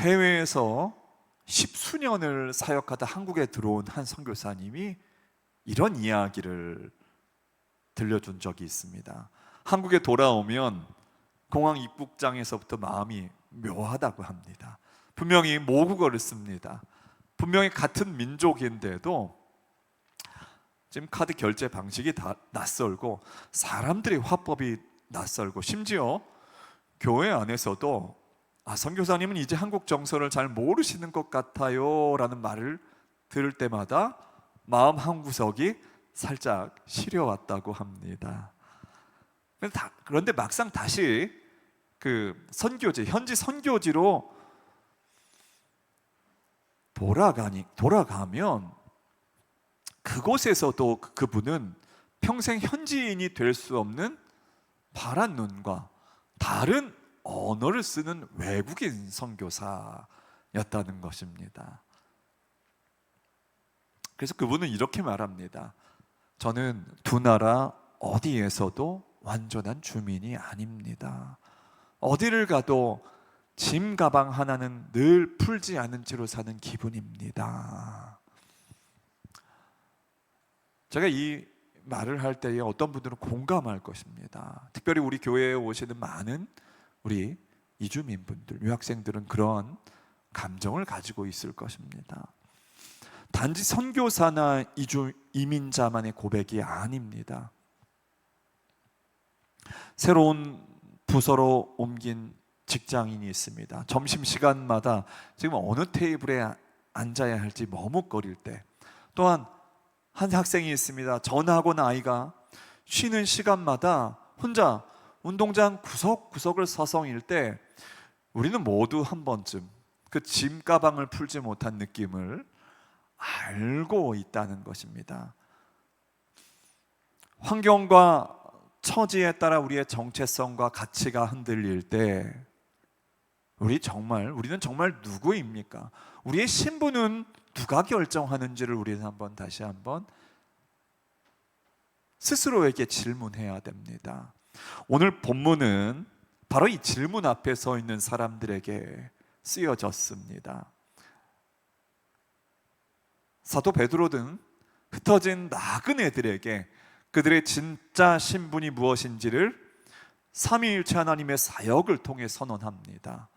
해외에서 십수년을 사역하다 한국에 들어온 한 선교사님이 이런 이야기를 들려준 적이 있습니다. 한국에 돌아오면 공항 입국장에서부터 마음이 묘하다고 합니다. 분명히 모국어를 씁니다. 분명히 같은 민족인데도 지금 카드 결제 방식이 다 낯설고 사람들의 화법이 낯설고, 심지어 교회 안에서도 선교사님은 이제 한국 정서를 잘 모르시는 것 같아요 라는 말을 들을 때마다 마음 한구석이 살짝 시려왔다고 합니다. 그런데 막상 다시 그 선교지, 현지 선교지로 돌아가면 그곳에서도 그분은 평생 현지인이 될 수 없는 파란 눈과 다른 언어를 쓰는 외국인 선교사였다는 것입니다. 그래서 그분은 이렇게 말합니다. 저는 두 나라 어디에서도 완전한 주민이 아닙니다. 어디를 가도 짐 가방 하나는 늘 풀지 않은 채로 사는 기분입니다. 제가 이 말을 할 때에 어떤 분들은 공감할 것입니다. 특별히 우리 교회에 오시는 많은 우리 이주민분들, 유학생들은 그런 감정을 가지고 있을 것입니다. 단지 선교사나 이민자만의 고백이 아닙니다. 새로운 부서로 옮긴 직장인이 있습니다. 점심시간마다 지금 어느 테이블에 앉아야 할지 머뭇거릴 때, 또한 한 학생이 있습니다. 전학온 아이가 쉬는 시간마다 혼자 운동장 구석구석을 서성일 때 우리는 모두 한 번쯤 그 짐 가방을 풀지 못한 느낌을 알고 있다는 것입니다. 환경과 처지에 따라 우리의 정체성과 가치가 흔들릴 때 우리는 정말 누구입니까? 우리의 신분은 누가 결정하는지를 우리는 다시 한번 스스로에게 질문해야 됩니다. 오늘 본문은 바로 이 질문 앞에 서 있는 사람들에게 쓰여졌습니다. 사도 베드로 등 흩어진 나그네들에게 그들의 진짜 신분이 무엇인지를 삼위일체 하나님의 사역을 통해 선언합니다.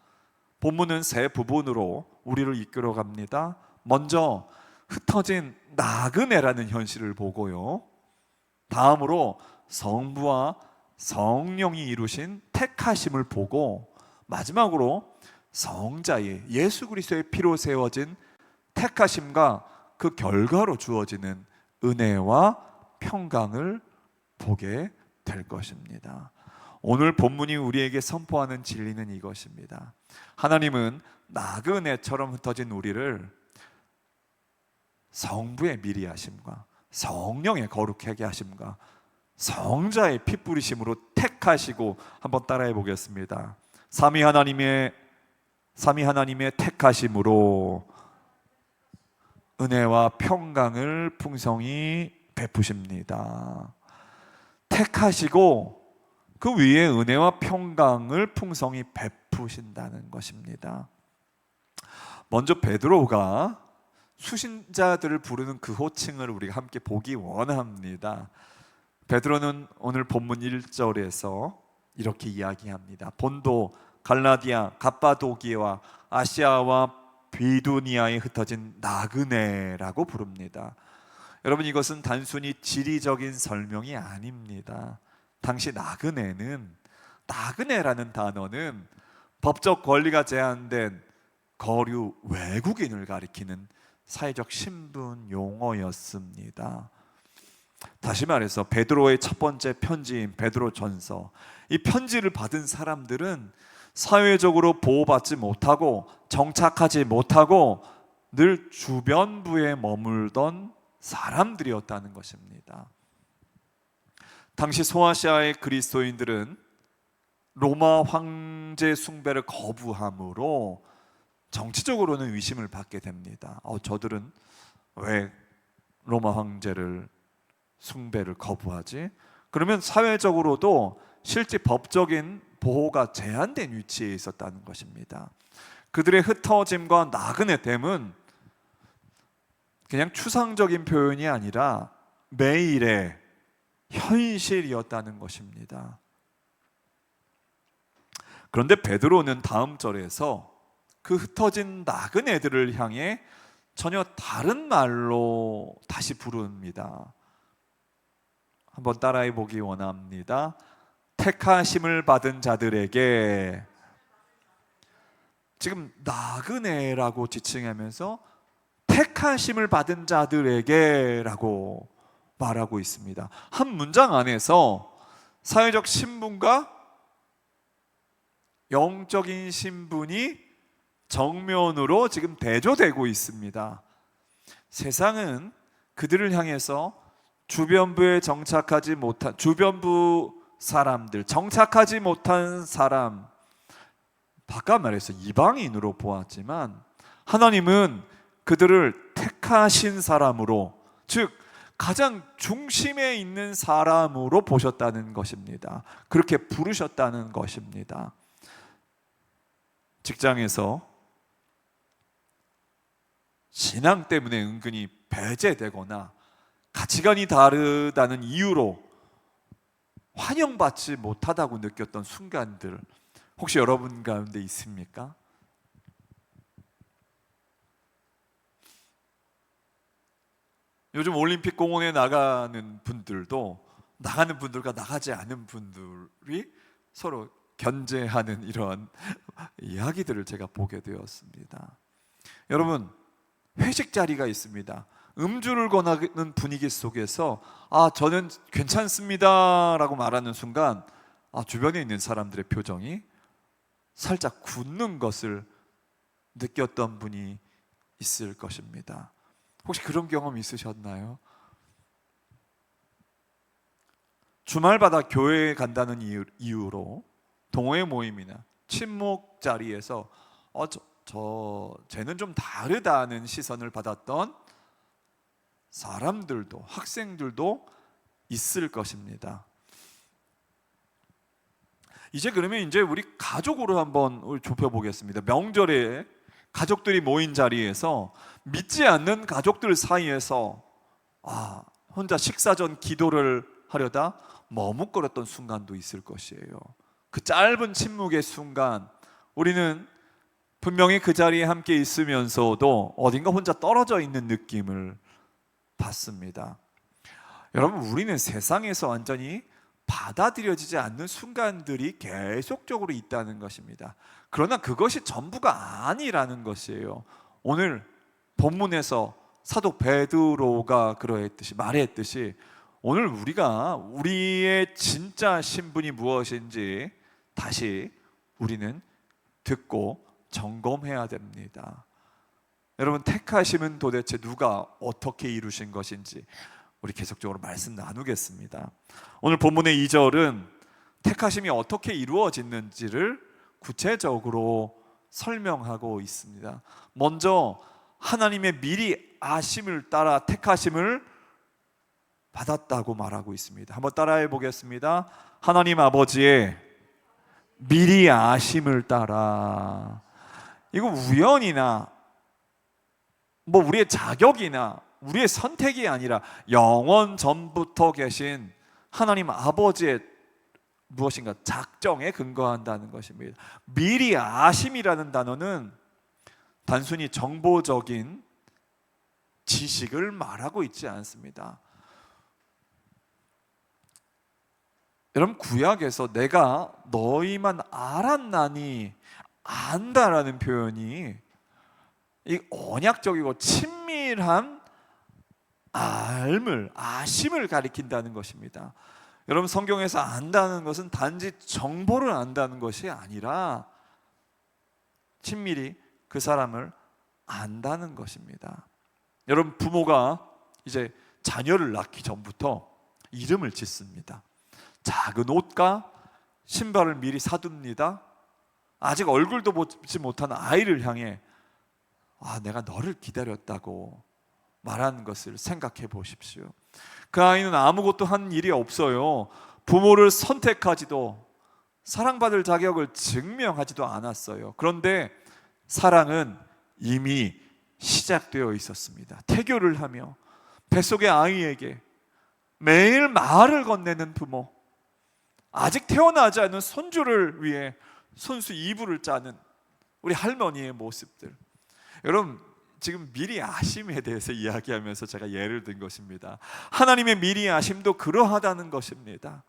본문은 세 부분으로 우리를 이끌어 갑니다. 먼저 흩어진 나그네라는 현실을 보고요, 다음으로 성부와 성령이 이루신 택하심을 보고, 마지막으로 성자의 예수 그리스도의 피로 세워진 택하심과 그 결과로 주어지는 은혜와 평강을 보게 될 것입니다. 오늘 본문이 우리에게 선포하는 진리는 이것입니다. 하나님은 나그네처럼 흩어진 우리를 성부의 미리하심과 성령의 거룩하게 하심과 성자의 피 뿌리심으로 택하시고, 한번 따라해 보겠습니다. 삼위 하나님의 택하심으로 은혜와 평강을 풍성히 베푸십니다. 택하시고 그 위에 은혜와 평강을 풍성히 베푸신다는 것입니다. 먼저 베드로가 수신자들을 부르는 그 호칭을 우리가 함께 보기 원합니다. 베드로는 오늘 본문 1절에서 이렇게 이야기합니다. 본도, 갈라디아, 갑바도기와 아시아와 비두니아에 흩어진 나그네라고 부릅니다. 여러분, 이것은 단순히 지리적인 설명이 아닙니다. 당시 나그네라는 단어는 법적 권리가 제한된 거류 외국인을 가리키는 사회적 신분 용어였습니다. 다시 말해서 베드로의 첫 번째 편지인 베드로전서, 이 편지를 받은 사람들은 사회적으로 보호받지 못하고 정착하지 못하고 늘 주변부에 머물던 사람들이었다는 것입니다. 당시 소아시아의 그리스도인들은 로마 황제 숭배를 거부함으로 정치적으로는 의심을 받게 됩니다. 저들은 왜 로마 황제를 숭배를 거부하지? 그러면 사회적으로도 실제 법적인 보호가 제한된 위치에 있었다는 것입니다. 그들의 흩어짐과 나그네 됨은 그냥 추상적인 표현이 아니라 매일의 현실이었다는 것입니다. 그런데 베드로는 다음 절에서 그 흩어진 나그네들을 향해 전혀 다른 말로 다시 부릅니다. 한번 따라해 보기 원합니다. 택하심을 받은 자들에게. 지금 나그네라고 지칭하면서 택하심을 받은 자들에게 라고 말하고 있습니다. 한 문장 안에서 사회적 신분과 영적인 신분이 정면으로 지금 대조되고 있습니다. 세상은 그들을 향해서 주변부 사람들, 정착하지 못한 사람, 바깥 말해서 이방인으로 보았지만 하나님은 그들을 택하신 사람으로, 즉 가장 중심에 있는 사람으로 보셨다는 것입니다. 그렇게 부르셨다는 것입니다. 직장에서 신앙 때문에 은근히 배제되거나 가치관이 다르다는 이유로 환영받지 못하다고 느꼈던 순간들 혹시 여러분 가운데 있습니까? 요즘 올림픽 공원에 나가는 분들과 나가지 않은 분들이 서로 견제하는 이런 이야기들을 제가 보게 되었습니다. 여러분, 회식 자리가 있습니다. 음주를 권하는 분위기 속에서 저는 괜찮습니다 라고 말하는 순간 주변에 있는 사람들의 표정이 살짝 굳는 것을 느꼈던 분이 있을 것입니다. 혹시 그런 경험 있으셨나요? 주말마다 교회에 간다는 이유로 동호회 모임이나 친목 자리에서 쟤는 좀 다르다는 시선을 받았던 사람들도, 학생들도 있을 것입니다. 그러면 우리 가족으로 한번 좁혀보겠습니다. 명절에 가족들이 모인 자리에서 믿지 않는 가족들 사이에서 혼자 식사 전 기도를 하려다 머뭇거렸던 순간도 있을 것이에요. 그 짧은 침묵의 순간 우리는 분명히 그 자리에 함께 있으면서도 어딘가 혼자 떨어져 있는 느낌을 받습니다. 여러분, 우리는 세상에서 완전히 받아들여지지 않는 순간들이 계속적으로 있다는 것입니다. 그러나 그것이 전부가 아니라는 것이에요. 오늘 본문에서 사도 베드로가 말했듯이 오늘 우리의 진짜 신분이 무엇인지 다시 우리는 듣고 점검해야 됩니다. 여러분, 택하심은 도대체 누가 어떻게 이루신 것인지 우리 계속적으로 말씀 나누겠습니다. 오늘 본문의 2절은 택하심이 어떻게 이루어지는지를 구체적으로 설명하고 있습니다. 먼저 하나님의 미리 아심을 따라 택하심을 받았다고 말하고 있습니다. 한번 따라해 보겠습니다. 하나님 아버지의 미리 아심을 따라. 이거 우연이나 우리의 자격이나 우리의 선택이 아니라 영원 전부터 계신 하나님 아버지의 무엇인가 작정에 근거한다는 것입니다. 미리 아심이라는 단어는 단순히 정보적인 지식을 말하고 있지 않습니다. 여러분, 구약에서 내가 너희만 알았나니 안다라는 표현이 이 언약적이고 친밀한 아심을 가리킨다는 것입니다. 여러분, 성경에서 안다는 것은 단지 정보를 안다는 것이 아니라 친밀히 그 사람을 안다는 것입니다. 여러분, 부모가 이제 자녀를 낳기 전부터 이름을 짓습니다. 작은 옷과 신발을 미리 사둡니다. 아직 얼굴도 보지 못한 아이를 향해 내가 너를 기다렸다고 말하는 것을 생각해 보십시오. 그 아이는 아무것도 한 일이 없어요. 부모를 선택하지도 사랑받을 자격을 증명하지도 않았어요. 그런데 사랑은 이미 시작되어 있었습니다. 태교를 하며 뱃속의 아이에게 매일 말을 건네는 부모, 아직 태어나지 않은 손주를 위해 손수 이불을 짜는 우리 할머니의 모습들. 여러분, 지금 미리 아심에 대해서 이야기하면서 제가 예를 든 것입니다. 하나님의 미리 아심도 그러하다는 것입니다.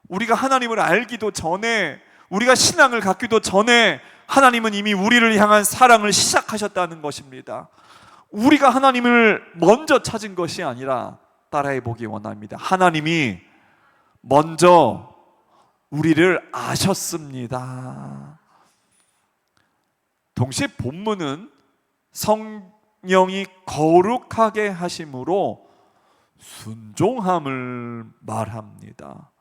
우리가 하나님을 알기도 전에, 우리가 신앙을 갖기도 전에 하나님은 이미 우리를 향한 사랑을 시작하셨다는 것입니다. 우리가 하나님을 먼저 찾은 것이 아니라, 따라해 보기 원합니다, 하나님이 먼저 우리를 아셨습니다. 동시에 본문은 성령이 거룩하게 하심으로 순종함을 말합니다.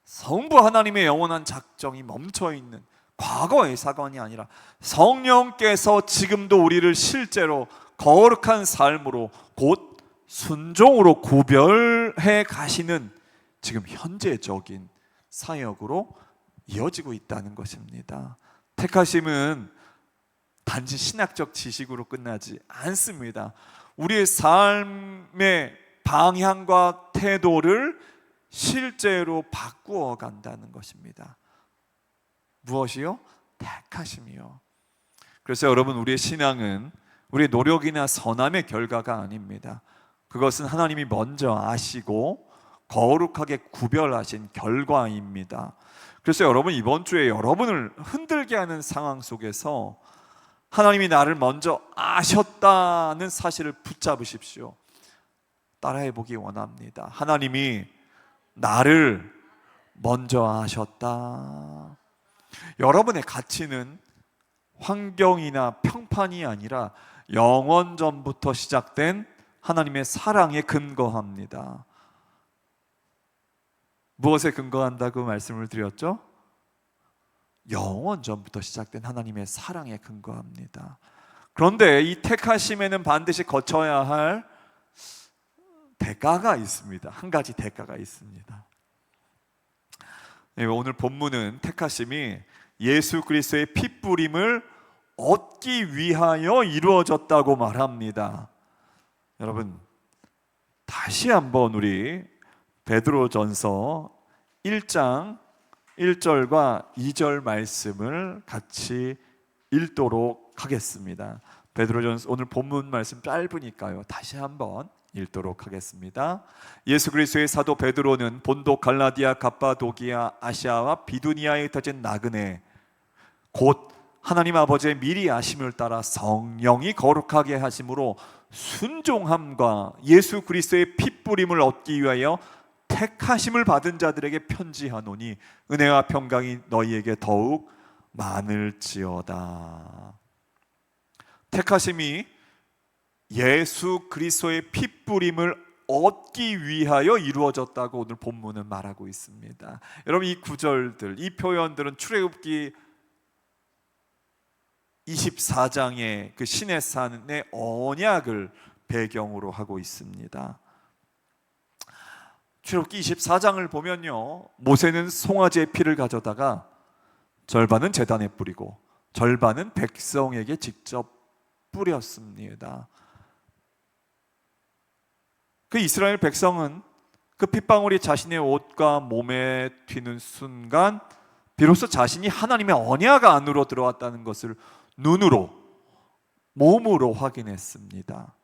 성부 하나님의 영원한 작정이 멈춰있는 과거의 사건이 아니라 성령께서 지금도 우리를 실제로 거룩한 삶으로 곧 순종으로 구별해 가시는 지금 현재적인 사역으로 이어지고 있다는 것입니다. 택하심은 단지 신학적 지식으로 끝나지 않습니다. 우리의 삶의 방향과 태도를 실제로 바꾸어 간다는 것입니다. 무엇이요? 택하심이요. 그래서 여러분, 우리의 신앙은 우리의 노력이나 선함의 결과가 아닙니다. 그것은 하나님이 먼저 아시고 거룩하게 구별하신 결과입니다. 그래서 여러분, 이번 주에 여러분을 흔들게 하는 상황 속에서 하나님이 나를 먼저 아셨다는 사실을 붙잡으십시오. 따라해 보기 원합니다. 하나님이 나를 먼저 아셨다. 여러분의 가치는 환경이나 평판이 아니라 영원 전부터 시작된 하나님의 사랑에 근거합니다. 무엇에 근거한다고 말씀을 드렸죠? 영원 전부터 시작된 하나님의 사랑에 근거합니다. 그런데 이 택하심에는 반드시 거쳐야 할 대가가 있습니다. 한 가지 대가가 있습니다. 오늘 본문은 택하심이 예수 그리스도의 핏부림을 얻기 위하여 이루어졌다고 말합니다. 여러분, 다시 한번 우리 베드로전서 1장 1절과 2절 말씀을 같이 읽도록 하겠습니다. 베드로전서 오늘 본문 말씀 짧으니까요, 다시 한번 읽도록 하겠습니다. 예수 그리스도의 사도 베드로는 본도, 갈라디아, 갑바도기아, 아시아와 비두니아에 흩어진 나그네, 곧 하나님 아버지의 미리 아심을 따라 성령이 거룩하게 하심으로 순종함과 예수 그리스도의 핏부림을 얻기 위하여 택하심을 받은 자들에게 편지하노니 은혜와 평강이 너희에게 더욱 많을지어다. 택하심이 예수 그리스도의 핏부림을 얻기 위하여 이루어졌다고 오늘 본문은 말하고 있습니다. 여러분, 이 구절들, 이 표현들은 출애굽기 24장의 그 신의 산의 언약을 배경으로 하고 있습니다. 출애굽기 24장을 보면요, 모세는 송아지의 피를 가져다가 절반은 제단에 뿌리고 절반은 백성에게 직접 뿌렸습니다. 그 이스라엘 백성은 그 핏방울이 자신의 옷과 몸에 튀는 순간 비로소 자신이 하나님의 언약 안으로 들어왔다는 것을 눈으로, 몸으로 확인했습니다.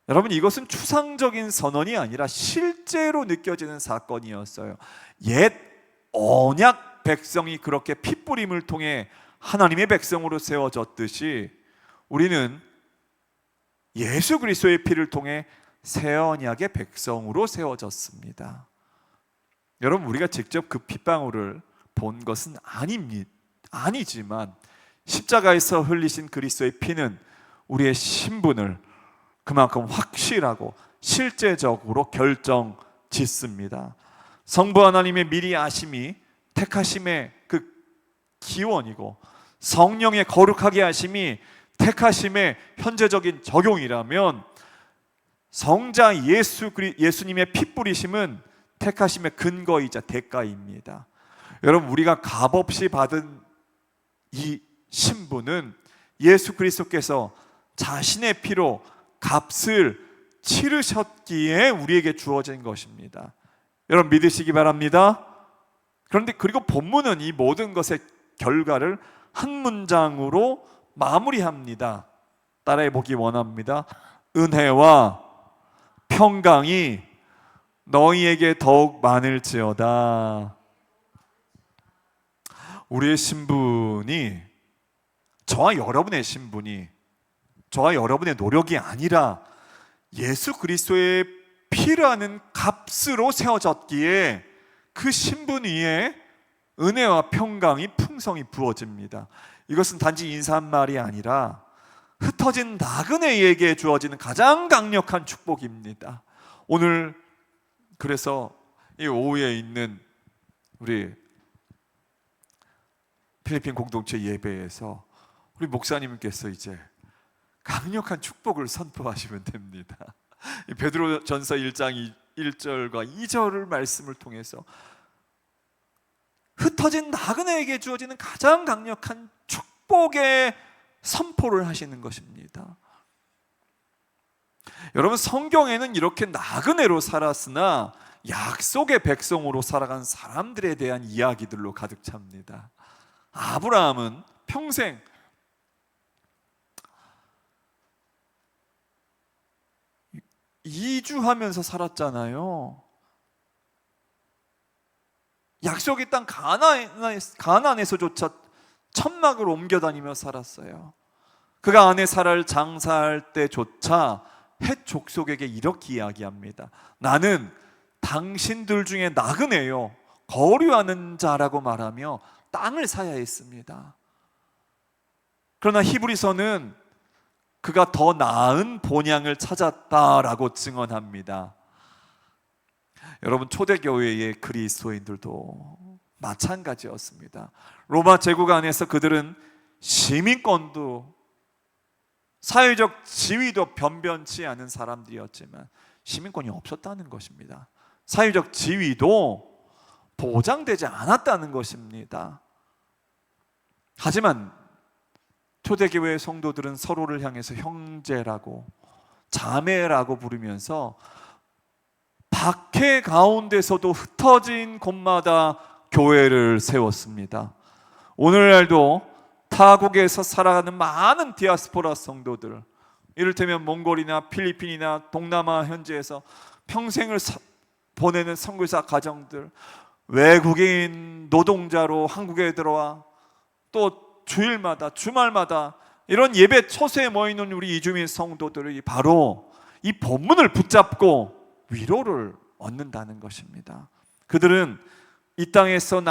여러분, 이것은 추상적인 선언이 아니라 실제로 느껴지는 사건이었어요. 옛 언약 백성이 그렇게 핏부림을 통해 하나님의 백성으로 세워졌듯이 우리는 예수 그리스도의 피를 통해 새 언약의 백성으로 세워졌습니다. 여러분, 우리가 직접 그 핏방울을 본 것은 아니지만 십자가에서 흘리신 그리스도의 피는 우리의 신분을 그만큼 확실하고 실제적으로 결정짓습니다. 성부 하나님의 미리 아심이 택하심의 그 기원이고 성령의 거룩하게 하심이 택하심의 현재적인 적용이라면 성자 예수님의 피 뿌리심은 택하심의 근거이자 대가입니다. 여러분, 우리가 값없이 받은 이 신분은 예수 그리스도께서 자신의 피로 값을 치르셨기에 우리에게 주어진 것입니다. 여러분, 믿으시기 바랍니다. 그런데 그리고 본문은 이 모든 것의 결과를 한 문장으로 마무리합니다. 따라해 보기 원합니다. 은혜와 평강이 너희에게 더욱 많을지어다. 우리의 신분이, 저와 여러분의 신분이 저와 여러분의 노력이 아니라 예수 그리스도의 피라는 값으로 세워졌기에 그 신분 위에 은혜와 평강이 풍성히 부어집니다. 이것은 단지 인사한 말이 아니라 흩어진 나그네에게 주어지는 가장 강력한 축복입니다. 오늘 그래서 이 오후에 있는 우리 필리핀 공동체 예배에서 우리 목사님께서 이제 강력한 축복을 선포하시면 됩니다. 베드로전서 1장 1절과 2절을 말씀을 통해서 흩어진 나그네에게 주어지는 가장 강력한 축복의 선포를 하시는 것입니다. 여러분, 성경에는 이렇게 나그네로 살았으나 약속의 백성으로 살아간 사람들에 대한 이야기들로 가득 찹니다. 아브라함은 평생 이주하면서 살았잖아요. 약속의 땅 가나안에서조차 천막을 옮겨 다니며 살았어요. 그가 아내 사라를 장사할 때조차 헷 족속에게 이렇게 이야기합니다. 나는 당신들 중에 나그네요, 거류하는 자라고 말하며 땅을 사야 했습니다. 그러나 히브리서는 그가 더 나은 본향을 찾았다라고 증언합니다. 여러분, 초대교회의 그리스도인들도 마찬가지였습니다. 로마 제국 안에서 그들은 시민권도 사회적 지위도 변변치 않은 사람들이었지만 시민권이 없었다는 것입니다. 사회적 지위도 보장되지 않았다는 것입니다. 하지만 초대교회의 성도들은 서로를 향해서 형제라고 자매라고 부르면서 박해 가운데서도 흩어진 곳마다 교회를 세웠습니다. 오늘날도 타국에서 살아가는 많은 디아스포라 성도들, 이를테면 몽골이나 필리핀이나 동남아 현지에서 평생을 보내는 선교사 가정들, 외국인 노동자로 한국에 들어와 또 주일마다 주말마다 이런 예배 초소에 모이는 우리 이주민 성도들이 바로 이 본문을 붙잡고 위로를 얻는다는 것입니다. 그들은 이 땅에서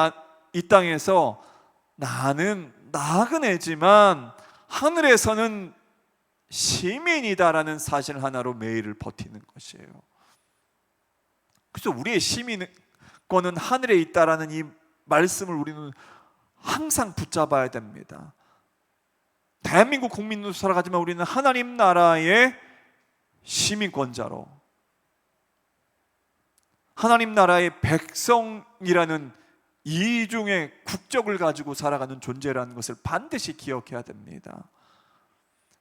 나는 나그네지만 하늘에서는 시민이다라는 사실 하나로 매일을 버티는 것이에요. 그래서 우리의 시민권은 하늘에 있다라는 이 말씀을 우리는 항상 붙잡아야 됩니다. 대한민국 국민으로 살아가지만 우리는 하나님 나라의 시민권자로, 하나님 나라의 백성이라는 이중의 국적을 가지고 살아가는 존재라는 것을 반드시 기억해야 됩니다.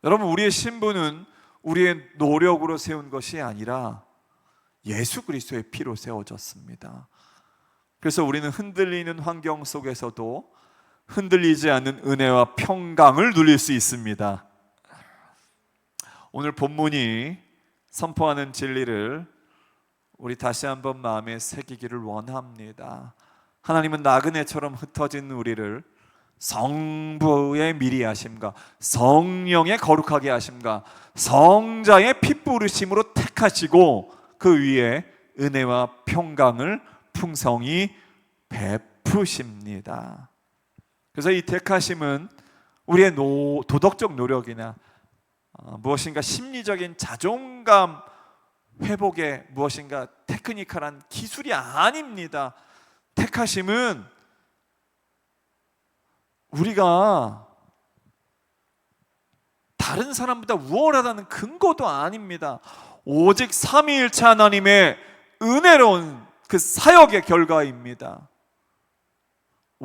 여러분, 우리의 신분은 우리의 노력으로 세운 것이 아니라 예수 그리스도의 피로 세워졌습니다. 그래서 우리는 흔들리는 환경 속에서도 흔들리지 않는 은혜와 평강을 누릴 수 있습니다. 오늘 본문이 선포하는 진리를 우리 다시 한번 마음에 새기기를 원합니다. 하나님은 나그네처럼 흩어진 우리를 성부의 미리 하심과 성령의 거룩하게 하심과 성자의 피 부으심으로 택하시고 그 위에 은혜와 평강을 풍성히 베푸십니다. 그래서 이 택하심은 우리의 도덕적 노력이나 무엇인가 심리적인 자존감 회복에 무엇인가 테크니컬한 기술이 아닙니다. 택하심은 우리가 다른 사람보다 우월하다는 근거도 아닙니다. 오직 삼위일체 하나님의 은혜로운 그 사역의 결과입니다.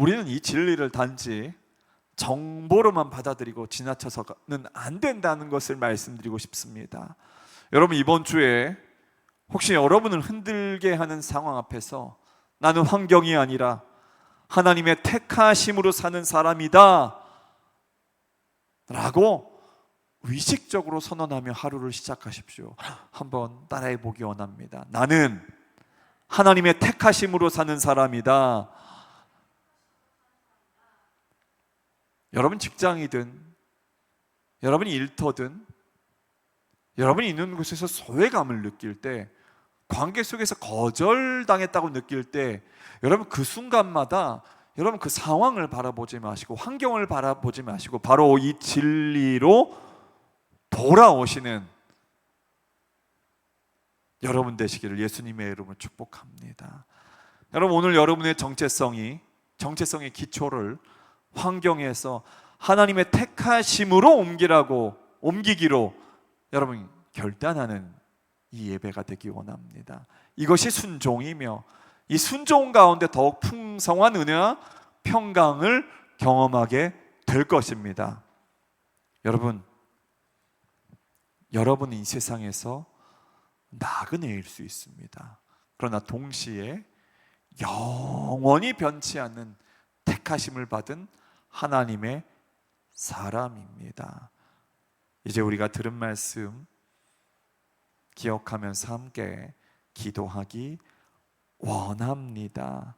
우리는 이 진리를 단지 정보로만 받아들이고 지나쳐서는 안 된다는 것을 말씀드리고 싶습니다. 여러분, 이번 주에 혹시 여러분을 흔들게 하는 상황 앞에서 나는 환경이 아니라 하나님의 택하심으로 사는 사람이다 라고 의식적으로 선언하며 하루를 시작하십시오. 한번 따라해 보기 원합니다. 나는 하나님의 택하심으로 사는 사람이다. 여러분 직장이든 여러분이 일터든 여러분이 있는 곳에서 소외감을 느낄 때, 관계 속에서 거절당했다고 느낄 때, 여러분 그 순간마다 여러분 그 상황을 바라보지 마시고 환경을 바라보지 마시고 바로 이 진리로 돌아오시는 여러분 되시기를 예수님의 이름으로 축복합니다. 여러분, 오늘 여러분의 정체성의 기초를 환경에서 하나님의 택하심으로 옮기기로 여러분 결단하는 이 예배가 되기 원합니다. 이것이 순종이며 이 순종 가운데 더욱 풍성한 은혜와 평강을 경험하게 될 것입니다. 여러분은 이 세상에서 나그네일 수 있습니다. 그러나 동시에 영원히 변치 않는 택하심을 받은 하나님의 사람입니다. 이제 우리가 들은 말씀 기억하면서 함께 기도하기 원합니다.